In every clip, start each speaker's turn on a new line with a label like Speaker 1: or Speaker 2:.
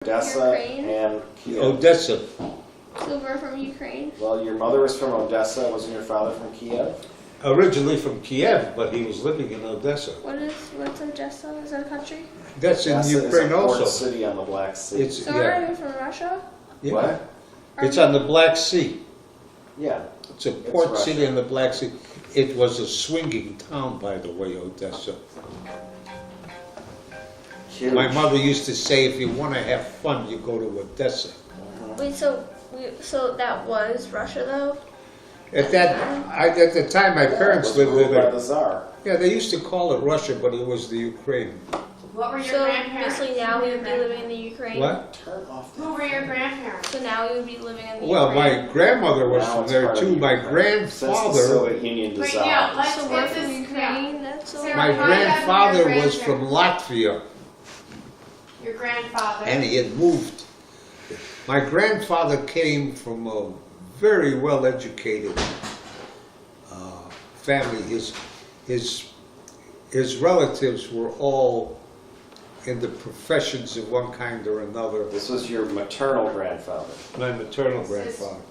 Speaker 1: Odessa
Speaker 2: Ukraine?
Speaker 1: and Kiev.
Speaker 3: Odessa.
Speaker 2: So we're from Ukraine?
Speaker 1: Well, your mother was from Odessa. Wasn't your father from Kiev?
Speaker 3: Originally from Kiev, but he was living in Odessa.
Speaker 2: What's Odessa? Is that a country?
Speaker 3: That's in
Speaker 1: Odessa
Speaker 3: Ukraine
Speaker 1: is a port
Speaker 3: also.
Speaker 1: city on the Black Sea.
Speaker 3: It's
Speaker 2: So are we from Russia?
Speaker 3: yeah.
Speaker 1: What?
Speaker 3: It's on the Black Sea.
Speaker 1: Yeah.
Speaker 3: It's a port
Speaker 1: Russia.
Speaker 3: city in the Black Sea. It was a swinging town, by the way, Odessa.
Speaker 1: Huge.
Speaker 3: My mother used to say, if you want to have fun, you go to Odessa.
Speaker 2: Wait, so that was Russia though?
Speaker 3: At the time, my parents
Speaker 1: It was
Speaker 3: lived
Speaker 1: ruled by
Speaker 3: there.
Speaker 1: the Tsar.
Speaker 3: Yeah, they used to call it Russia, but it was the Ukraine.
Speaker 4: What were your
Speaker 2: So
Speaker 4: grandparents?
Speaker 2: basically now we would be living in the Ukraine?
Speaker 3: What?
Speaker 1: Turn off
Speaker 4: Who were your grandparents?
Speaker 2: So now we would be living in the
Speaker 3: Well,
Speaker 2: Ukraine?
Speaker 3: my grandmother was
Speaker 1: Now
Speaker 3: from
Speaker 1: it's
Speaker 3: there
Speaker 1: part of
Speaker 3: too. My
Speaker 1: Ukraine. Since the
Speaker 3: grandfather,
Speaker 1: Soviet Union
Speaker 4: Wait,
Speaker 1: dissolved.
Speaker 4: yeah, let's
Speaker 2: So we're
Speaker 4: get
Speaker 2: from
Speaker 4: this.
Speaker 2: Ukraine? That's so
Speaker 4: Sarah,
Speaker 3: my
Speaker 4: my
Speaker 3: grandfather
Speaker 4: grandmother,
Speaker 3: was from Latvia,
Speaker 4: Your grandfather.
Speaker 3: and he had moved. My grandfather came from a very well-educated family. His relatives were all in the professions of one kind or another.
Speaker 1: This was your maternal grandfather.
Speaker 3: My maternal
Speaker 4: This is
Speaker 3: grandfather.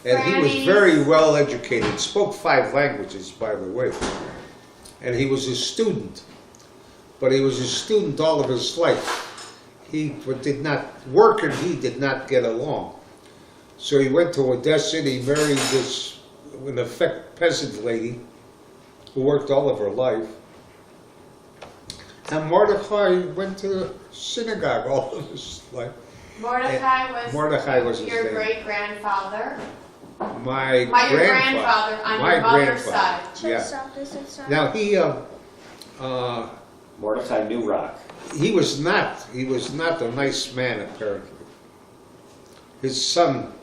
Speaker 3: And he was
Speaker 4: Granny's-
Speaker 3: very well educated, spoke 5 languages, by the way. And he was a student. But he was a student all of his life. He did not work and he did not get along. So he went to Odessa and he married this, in effect, peasant lady who worked all of her life. And Mordecai went to synagogue all of his life. Mordecai was his
Speaker 4: your
Speaker 3: name.
Speaker 4: great grandfather.
Speaker 3: My
Speaker 4: Your
Speaker 3: grandfather.
Speaker 4: grandfather on
Speaker 3: My
Speaker 4: your mother's
Speaker 3: grandfather.
Speaker 4: side.
Speaker 2: Should I
Speaker 3: Yeah.
Speaker 2: stop this and stop?
Speaker 3: Now
Speaker 1: Mordecai Newrock.
Speaker 3: he was not a nice man apparently. His son,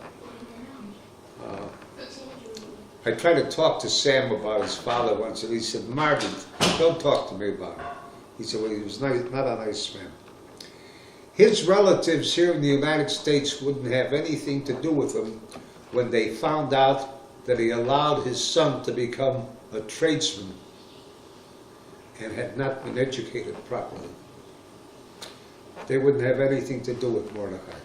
Speaker 3: I tried to talk to Sam about his father once and he said, Marvin, don't talk to me about him. He said, well, he was not a nice man. His relatives here in the United States wouldn't have anything to do with him when they found out that he allowed his son to become a tradesman and had not been educated properly. They wouldn't have anything to do with Mordecai.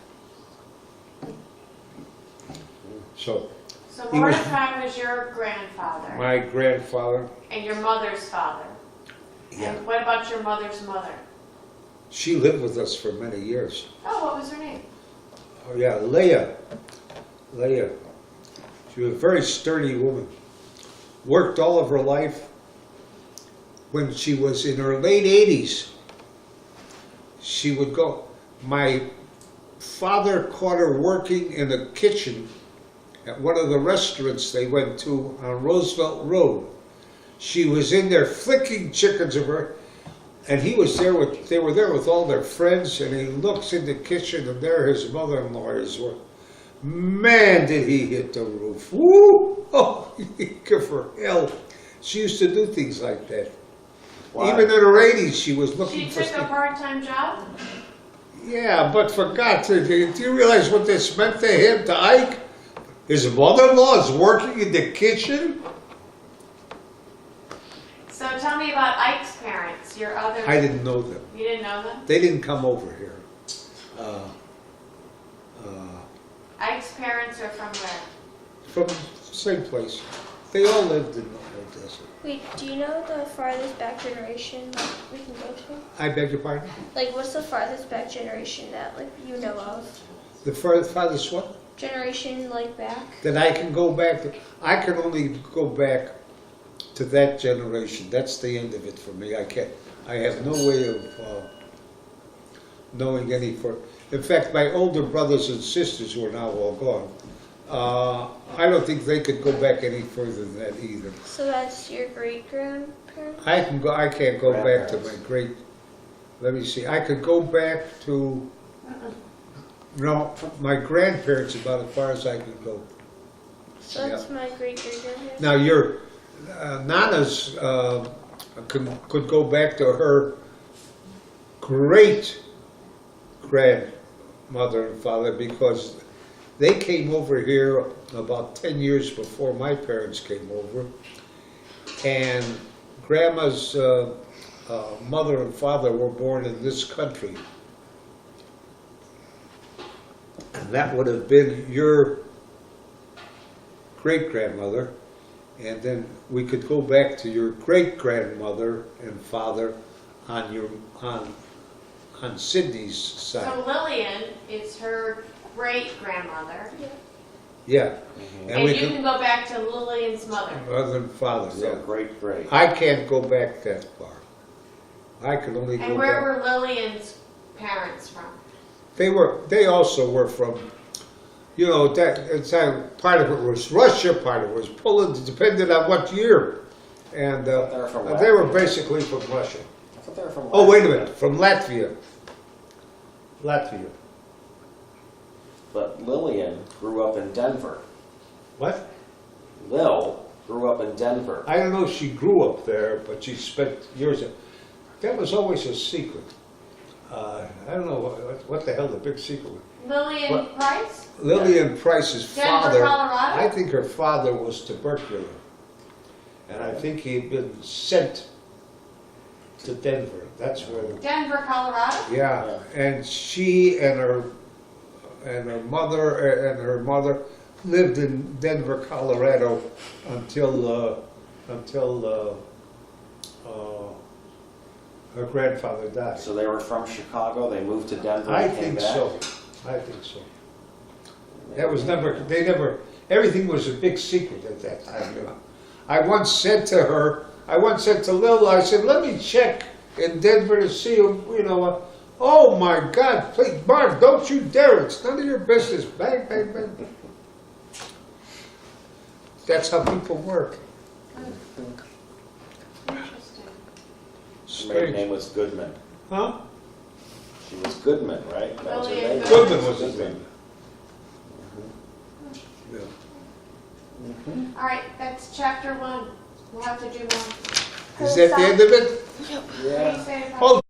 Speaker 3: So,
Speaker 4: So
Speaker 3: He was-
Speaker 4: Mordecai was your grandfather
Speaker 3: my grandfather,
Speaker 4: and your mother's father.
Speaker 3: yeah,
Speaker 4: And what about your mother's mother?
Speaker 3: she lived with us for many years.
Speaker 4: Oh, what was her name?
Speaker 3: Oh yeah, Leah. She was a very sturdy woman. Worked all of her life. When she was in her late 80s, she would go. My father caught her working in the kitchen at one of the restaurants they went to on Roosevelt Road. She was in there flicking chickens of her, and they were there with all their friends, and he looks in the kitchen, and there his mother-in-law is. Man, did he hit the roof. Woo! Oh, give her hell. She used to do things like that.
Speaker 1: Why?
Speaker 3: Even in her 80s, she was looking
Speaker 4: She
Speaker 3: for
Speaker 4: took a part-time job?
Speaker 3: Yeah, but for God's sake, do you realize what this meant to him, to Ike? His mother-in-law is working in the kitchen?
Speaker 4: So tell me about Ike's parents, your other...
Speaker 3: I didn't know them.
Speaker 4: You didn't know them?
Speaker 3: They didn't come over here.
Speaker 4: Ike's parents are from where?
Speaker 3: From the same place. They all lived in Odessa.
Speaker 2: Wait, do you know the farthest back generation that we can go to?
Speaker 3: I beg your pardon?
Speaker 2: Like, what's the farthest back generation that, like, you know of?
Speaker 3: The farthest what?
Speaker 2: Generation, like, back?
Speaker 3: That I can go back to. I can only go back to that generation. That's the end of it for me. I have no way of knowing any for. In fact, my older brothers and sisters who are now all gone, I don't think they could go back any further than that either.
Speaker 2: So that's your great-grandparents?
Speaker 3: I can't go back to my great. Let me see. I could go back to. No, my grandparents about as far as I could go.
Speaker 2: So that's my great-great-grandparents?
Speaker 3: Now your Nana's could go back to her great grandmother and father because they came over here about 10 years before my parents came over, and Grandma's mother and father were born in this country. that would have been your great-grandmother, and then we could go back to your great-grandmother and father on your, on Sydney's
Speaker 4: So
Speaker 3: side.
Speaker 4: Lillian is her great-grandmother,
Speaker 3: Yeah.
Speaker 4: and
Speaker 3: we
Speaker 4: you
Speaker 3: could,
Speaker 4: can go back to Lillian's mother.
Speaker 3: mother and father,
Speaker 1: So
Speaker 3: yeah.
Speaker 1: great.
Speaker 3: I can't go back that far. I could only go
Speaker 4: And where
Speaker 3: back.
Speaker 4: were Lillian's parents from?
Speaker 3: They also were from, you know, part of it was Russia, part of it was Poland, depended on what year. And
Speaker 1: They're from
Speaker 3: they were
Speaker 1: Latvia.
Speaker 3: basically from Russia.
Speaker 1: I thought they were from
Speaker 3: Oh, wait a
Speaker 1: Latvia.
Speaker 3: minute, from Latvia. Latvia.
Speaker 1: But Lillian grew up in Denver.
Speaker 3: What?
Speaker 1: Lil grew up in Denver.
Speaker 3: I don't know if she grew up there, but she spent years. That was always a secret. I don't know what the hell the big secret was.
Speaker 4: Lillian
Speaker 3: What?
Speaker 4: Price?
Speaker 3: Lillian Price's
Speaker 4: Denver,
Speaker 3: father,
Speaker 4: Colorado?
Speaker 3: I think her father was tubercular. And I think he'd been sent to Denver. That's where,
Speaker 4: Denver, Colorado?
Speaker 3: yeah. And she and her mother lived in Denver, Colorado until her grandfather died.
Speaker 1: So they were from Chicago, they moved to Denver
Speaker 3: I
Speaker 1: and came
Speaker 3: think
Speaker 1: back?
Speaker 3: so. I think so. That was never, everything was a big secret at that time. You know. I once said to Lil, I said, let me check in Denver to see him, you know. Oh my God, please, Marv, don't you dare, it's none of your business. Bang, bang, bang. That's how people work.
Speaker 4: Interesting.
Speaker 1: Her maiden
Speaker 3: Strange.
Speaker 1: name was Goodman.
Speaker 3: Huh?
Speaker 1: She was Goodman, right? That was her
Speaker 4: Lillian
Speaker 1: name.
Speaker 3: Goodman was his name. Yeah.
Speaker 4: All right, that's chapter 1. We'll have to do more.
Speaker 3: Is that the end of it?
Speaker 4: What do
Speaker 1: Yeah.
Speaker 4: you say about
Speaker 3: Oh,